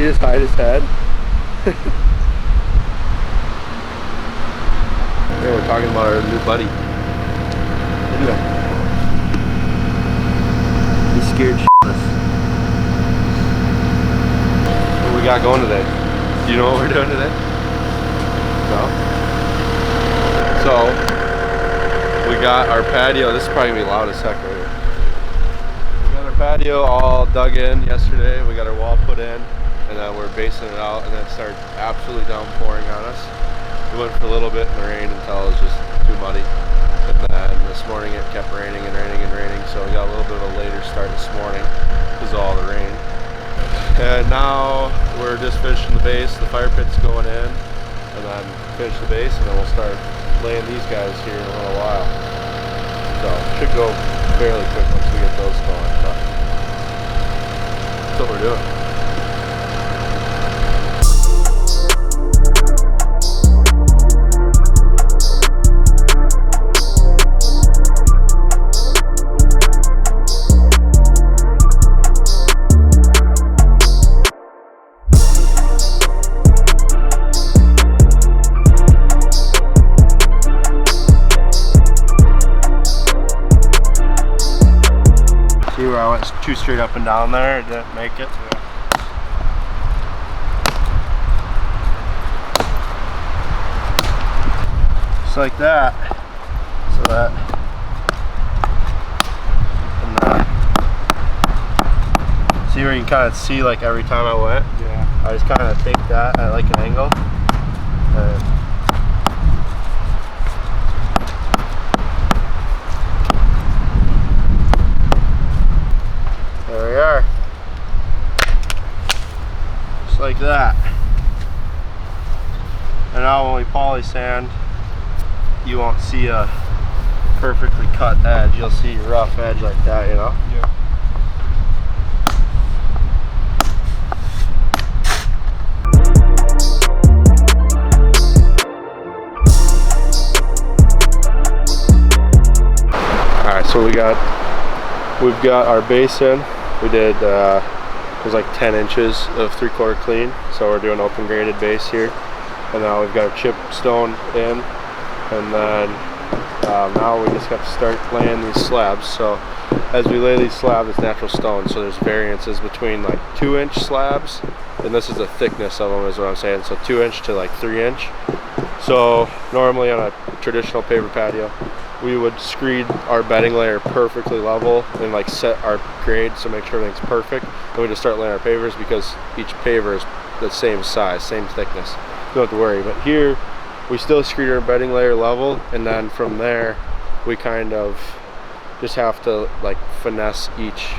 he just hide his head? Yeah, we're talking about our new buddy. Look at him. He's scared shitless. What we got going today? Do you know what we're doing today? No? So, we got our patio. This is probably gonna be loud as heck right here. We got our patio all dug in yesterday. We got our wall put in, and then we're basing it out, and then it started absolutely downpouring on us. We went for a little bit in the rain until it was just too muddy. And then this morning it kept raining and raining and raining, so we got a little bit of a later start this morning because of all the rain. And now we're just finishing the base, the fire pit's going in, and then finish the base, and then we'll start laying these guys here in a little while. So it should go fairly quick once we get those going. But that's what we're doing. Where I went too straight up and down there, it didn't make it. Just like that. So that, and see where you can kind of see like every time I went? Yeah. I just kind of take that at like an angle. There we are. Just like that. And now when we poly sand, you won't see a perfectly cut edge. You'll see a rough edge like that, you know? Yeah. Alright, so we've got our base in. We did, it was like 10 inches of 3/4 clean, so we're doing open graded base here. And now we've got our chip stone in, and then now we just have to start laying these slabs. So as we lay these slabs, it's natural stone, so there's variances between like 2-inch slabs, and this is the thickness of them is what I'm saying, so 2-inch to like 3-inch. So normally on a traditional paver patio, we would screed our bedding layer perfectly level and like set our grade, so make sure everything's perfect. And we just start laying our pavers because each paver is the same size, same thickness. You don't have to worry. But here, we still screed our bedding layer level, and then from there, we kind of just have to like finesse each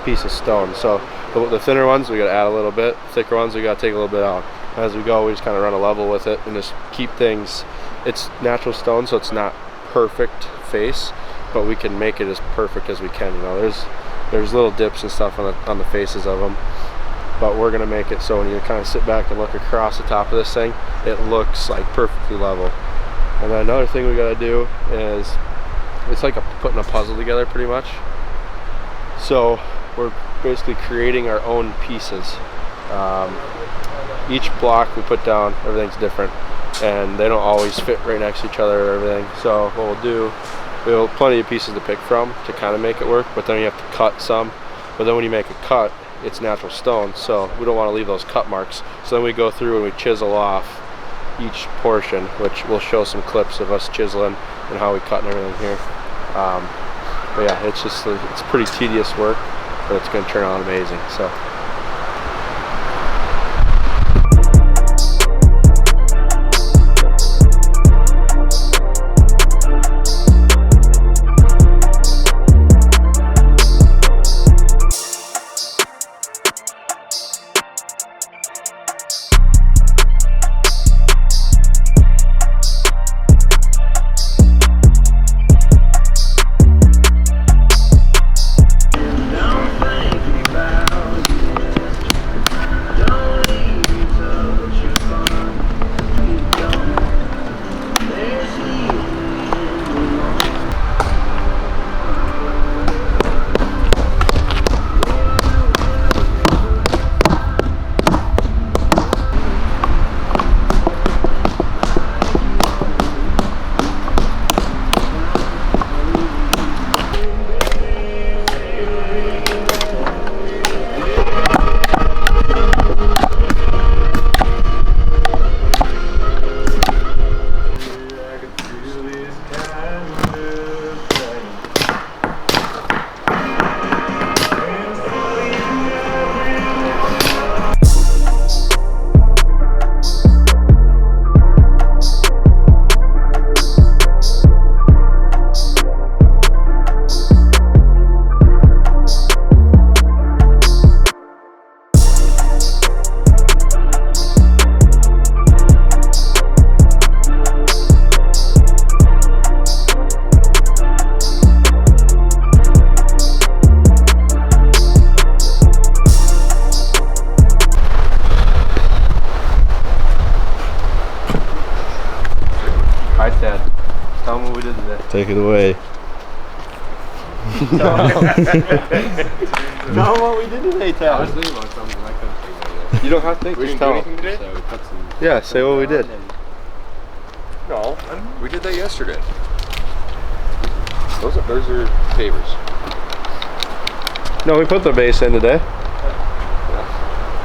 piece of stone. So the thinner ones, we gotta add a little bit. Thicker ones, we gotta take a little bit out. As we go, we just kind of run a level with it and just keep things. It's natural stone, so it's not perfect face, but we can make it as perfect as we can. You know, there's little dips and stuff on the faces of them, but we're gonna make it so when you kind of sit back and look across the top of this thing, it looks like perfectly level. And then another thing we gotta do is, it's like putting a puzzle together pretty much. So we're basically creating our own pieces. Each block we put down, everything's different, and they don't always fit right next to each other or everything. So what we'll do, we have plenty of pieces to pick from to kind of make it work, but then you have to cut some. But then when you make a cut, it's natural stone, so we don't want to leave those cut marks. So then we go through and we chisel off each portion, which we'll show some clips of us chiseling and how we cut and everything here. But yeah, it's pretty tedious work, but it's going to turn out amazing. So. Ted, tell them what we did today. Take it away. Tell them what we did today, Ted. I was thinking about something I couldn't think of. You don't have to think, We just didn't do tell anything them. today? So we cut some. Yeah, say what we did. No, we did that yesterday. Those are pavers. No, we put the base in today.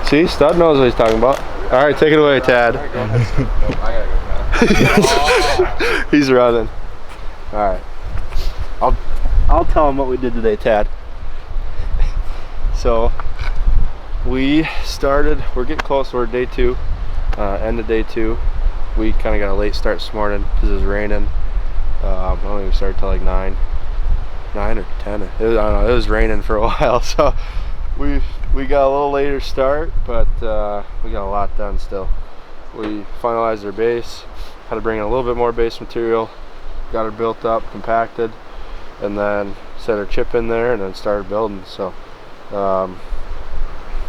See, Stud knows what he's talking about. All right, take it away, Tad. All right, go ahead. Nope, I gotta go now. He's running. All right, I'll tell him what we did today, Tad. So we started. We're getting close. We're day 2, end of day 2. We kind of got a late start this morning because it was raining. I don't think we started till like 9 or 10. I don't know. It was raining for a while, so we got a little later start, but we got a lot done still. We finalized our base, had to bring in a little bit more base material, got it built up, compacted, and then set our chip in there and then started building. So gosh,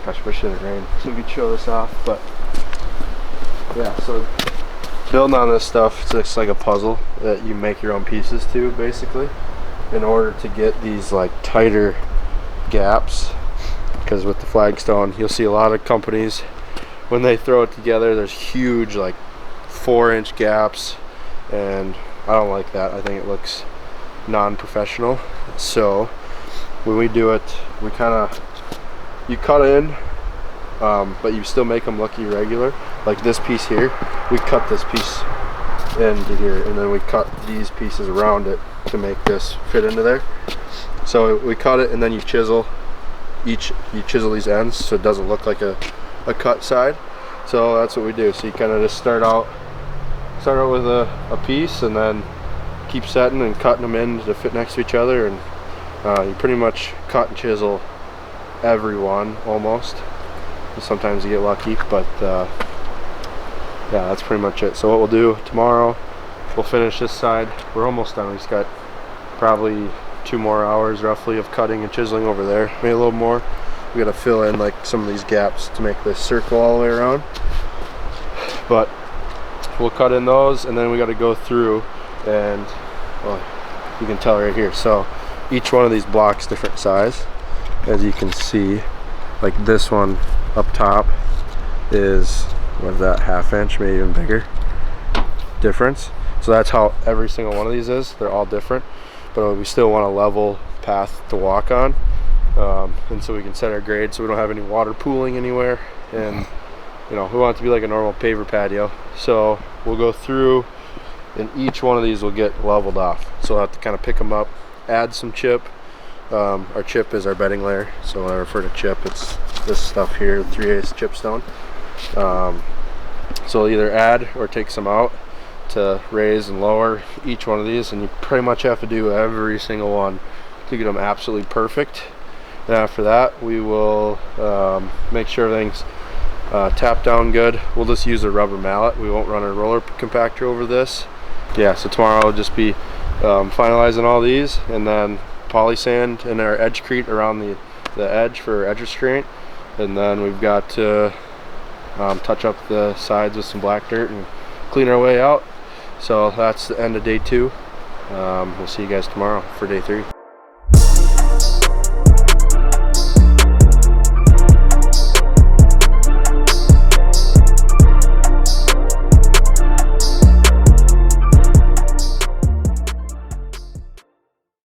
I wish it had rained so we could show this off, but yeah, so building on this stuff, it's just like a puzzle that you make your own pieces to, basically, in order to get these like tighter gaps. Because with the Flagstone, you'll see a lot of companies, when they throw it together, there's huge like 4-inch gaps, and I don't like that. I think it looks non-professional. So when we do it, we you cut in, but you still make them look irregular. Like this piece here, we cut this piece into here, and then we cut these pieces around it to make this fit into there. So we cut it, and then you chisel you chisel these ends so it doesn't look like a cut side. So that's what we do. So you kind of just start out with a piece, and then keep setting and cutting them in to fit next to each other, and you pretty much cut and chisel every one almost. Sometimes you get lucky, but yeah, that's pretty much it. So what we'll do tomorrow, we'll finish this side. We're almost done. We just got probably 2 more hours roughly of cutting and chiseling over there, maybe a little more. We got to fill in like some of these gaps to make this circle all the way around, but we'll cut in those, and then we got to go through, and well, you can tell right here, so each one of these blocks different size, as you can see. Like this one up top is, what is that, 1/2 inch, maybe even bigger difference. So that's how every single one of these is. They're all different, but we still want a level path to walk on, and so we can set our grade so we don't have any water pooling anywhere, and you know, we want it to be like a normal paver patio. So we'll go through, and each one of these will get leveled off, so we'll have to kind of pick them up, add some chip. Our chip is our bedding layer, so when I refer to chip, it's this stuff here, 3/8 chipstone. So we'll either add or take some out to raise and lower each one of these, and you pretty much have to do every single one to get them absolutely perfect. And after that, we will make sure everything's tapped down good. We'll just use a rubber mallet. We won't run a roller compactor over this. Yeah, so tomorrow will just be finalizing all these, and then poly sand and our edgecrete around the edge for edge restraint, and then we've got to touch up the sides with some black dirt and clean our way out. So that's the end of day 2. We'll see you guys tomorrow for day 3.